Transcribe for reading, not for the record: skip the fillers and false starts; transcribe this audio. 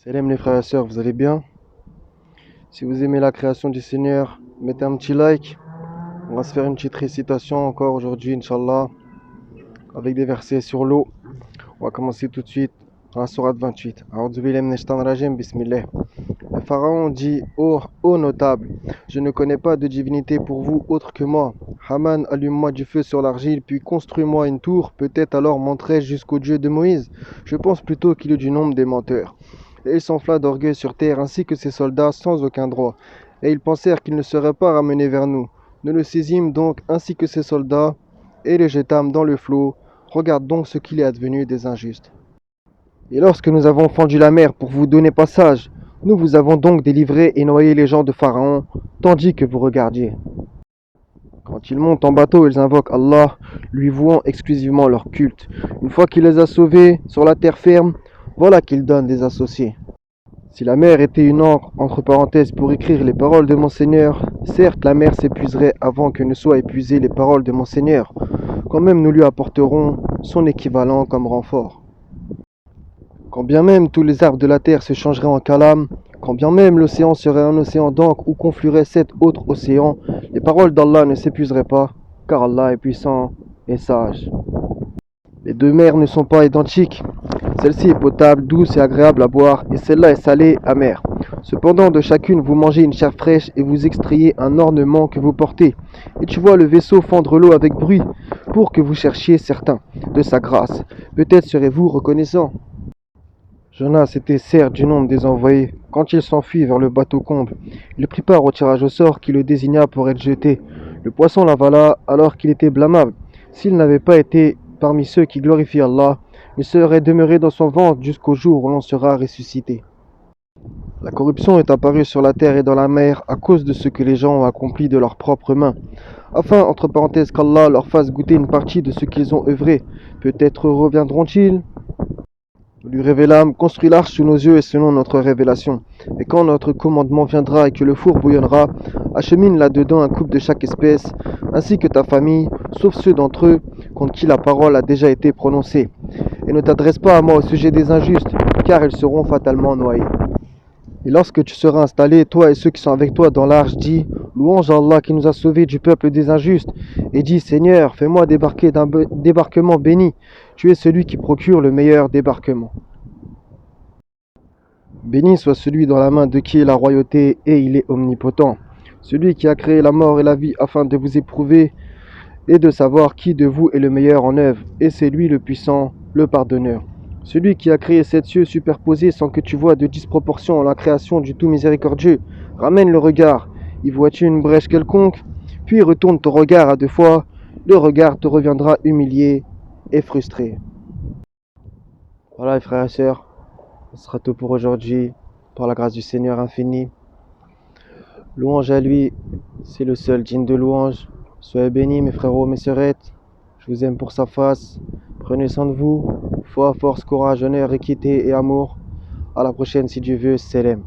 Salam les frères et sœurs, vous allez bien? Si vous aimez la création du Seigneur, mettez un petit like. On va se faire une petite récitation encore aujourd'hui, Inch'Allah, avec des versets sur l'eau. On va commencer tout de suite dans la sourate 28. A'udhu billahi minash shaitanir rajim, bismillah. Le pharaon dit: ô notable, je ne connais pas de divinité pour vous autre que moi. Haman, allume-moi du feu sur l'argile, puis construis-moi une tour. Peut-être alors monterai-je jusqu'au Dieu de Moïse. Je pense plutôt qu'il est du nombre des menteurs. Et il s'enfla d'orgueil sur terre, ainsi que ses soldats, sans aucun droit. Et ils pensèrent qu'ils ne seraient pas ramenés vers nous. Nous le saisîmes donc, ainsi que ses soldats, et les jetâmes dans le flot. Regarde donc ce qu'il est advenu des injustes. Et lorsque nous avons fendu la mer pour vous donner passage, nous vous avons donc délivré et noyé les gens de Pharaon, tandis que vous regardiez. Quand ils montent en bateau, ils invoquent Allah, lui vouant exclusivement leur culte. Une fois qu'il les a sauvés sur la terre ferme, voilà qu'ils donnent des associés. Si la mer était une encre, entre parenthèses, pour écrire les paroles de mon Seigneur, certes la mer s'épuiserait avant que ne soient épuisées les paroles de mon Seigneur. Quand même nous lui apporterons son équivalent comme renfort. Quand bien même tous les arbres de la terre se changeraient en calame, quand bien même l'océan serait un océan d'encre où conflueraient 7 autres océans, les paroles d'Allah ne s'épuiseraient pas, car Allah est puissant et sage. Les deux mers ne sont pas identiques. Celle-ci est potable, douce et agréable à boire, et celle-là est salée, amère. Cependant, de chacune, vous mangez une chair fraîche et vous extrayez un ornement que vous portez. Et tu vois le vaisseau fendre l'eau avec bruit, pour que vous cherchiez certain de sa grâce. Peut-être serez-vous reconnaissant. Jonas était certes du nombre des envoyés. Quand il s'enfuit vers le bateau comble, il prit part au tirage au sort qui le désigna pour être jeté. Le poisson l'avala alors qu'il était blâmable. S'il n'avait pas été parmi ceux qui glorifient Allah, il serait demeuré dans son ventre jusqu'au jour où l'on sera ressuscité. La corruption est apparue sur la terre et dans la mer à cause de ce que les gens ont accompli de leurs propres mains, afin, entre parenthèses, qu'Allah leur fasse goûter une partie de ce qu'ils ont œuvré. Peut-être reviendront-ils? Nous lui révélâmes: construis l'arche sous nos yeux et selon notre révélation. Et quand notre commandement viendra et que le four bouillonnera, achemine là-dedans un couple de chaque espèce, ainsi que ta famille, sauf ceux d'entre eux contre qui la parole a déjà été prononcée. Et ne t'adresse pas à moi au sujet des injustes, car ils seront fatalement noyés. Et lorsque tu seras installé, toi et ceux qui sont avec toi dans l'arche, dis: louange à Allah qui nous a sauvés du peuple des injustes. Et dis: Seigneur, fais-moi débarquer d'un débarquement béni. Tu es celui qui procure le meilleur débarquement. Béni soit celui dans la main de qui est la royauté, et il est omnipotent. Celui qui a créé la mort et la vie afin de vous éprouver et de savoir qui de vous est le meilleur en œuvre. Et c'est lui le puissant, le pardonneur. Celui qui a créé sept cieux superposés sans que tu vois de disproportion en la création du tout miséricordieux. Ramène le regard. Y vois-tu une brèche quelconque? Puis retourne ton regard à deux fois. Le regard te reviendra humilié et frustré. Voilà les frères et sœurs, ce sera tout pour aujourd'hui, par la grâce du Seigneur infini. Louange à lui, c'est le seul digne de louange. Soyez bénis mes frérots, mes sœurettes. Je vous aime pour sa face. Prenez soin de vous. Foi, force, courage, honneur, équité et amour. À la prochaine si Dieu veut. Salam.